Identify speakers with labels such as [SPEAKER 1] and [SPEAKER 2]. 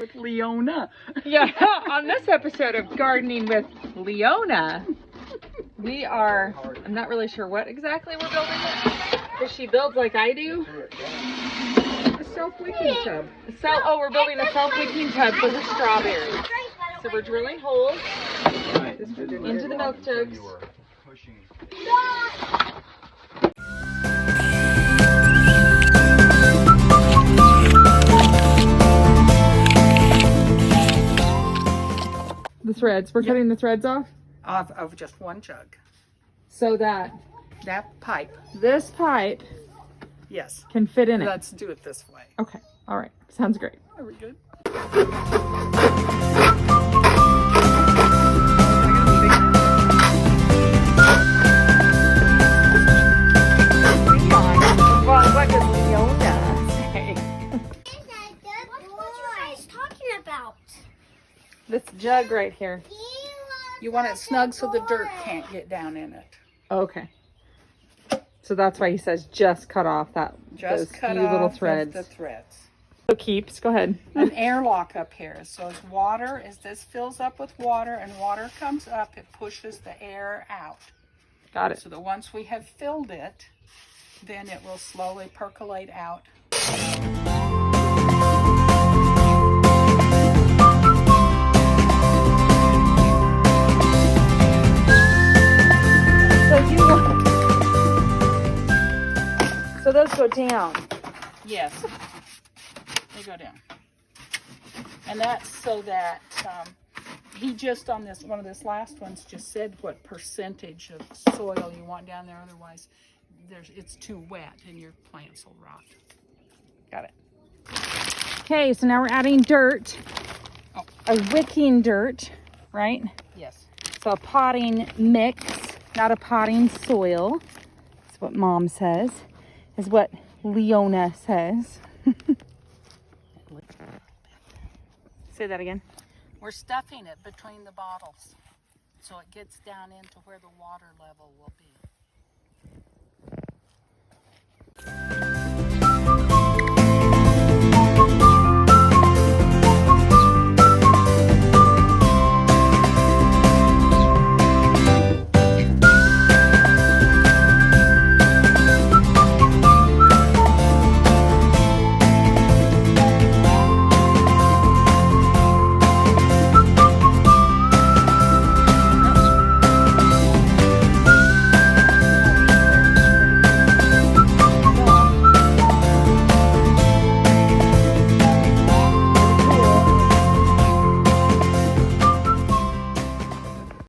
[SPEAKER 1] With Leona.
[SPEAKER 2] Yeah, on this episode of Gardening with Leona, we are, I'm not really sure what exactly we're building, because she builds like I do.
[SPEAKER 1] A self-wicking tub.
[SPEAKER 2] We're building a self-wicking tub for her strawberries. So we're drilling holes into the milk jugs. The threads. We're cutting the threads off?
[SPEAKER 1] Of just one jug.
[SPEAKER 2] So that
[SPEAKER 1] That pipe.
[SPEAKER 2] this pipe
[SPEAKER 1] Yes.
[SPEAKER 2] can fit in it.
[SPEAKER 1] Let's do it this way.
[SPEAKER 2] Okay. All right. Sounds great.
[SPEAKER 1] Are we good?
[SPEAKER 2] What does Leona say?
[SPEAKER 3] What are you guys talking about?
[SPEAKER 2] This jug right here.
[SPEAKER 1] You want it snug so the dirt can't get down in it.
[SPEAKER 2] Okay. So that's why he says just cut off those
[SPEAKER 1] Just cut
[SPEAKER 2] few
[SPEAKER 1] off
[SPEAKER 2] little threads.
[SPEAKER 1] the threads.
[SPEAKER 2] So keeps. Go ahead.
[SPEAKER 1] An airlock up here. So as water, as this fills up with water and water comes up, it pushes the air out.
[SPEAKER 2] Got it.
[SPEAKER 1] So that once we have filled it, then it will slowly percolate out.
[SPEAKER 2] So those go down.
[SPEAKER 1] Yes, they go down. And that's so that he just on this one of this last ones just said what percentage of soil you want down there. Otherwise, it's too wet and your plants will rot. Got it.
[SPEAKER 2] Okay, so now we're adding dirt.
[SPEAKER 1] Oh.
[SPEAKER 2] A wicking dirt, right?
[SPEAKER 1] Yes.
[SPEAKER 2] So a potting mix, not a potting soil. That's what Mom says. Is what Leona says. Say that again.
[SPEAKER 1] We're stuffing it between the bottles so it gets down into where the water level will be.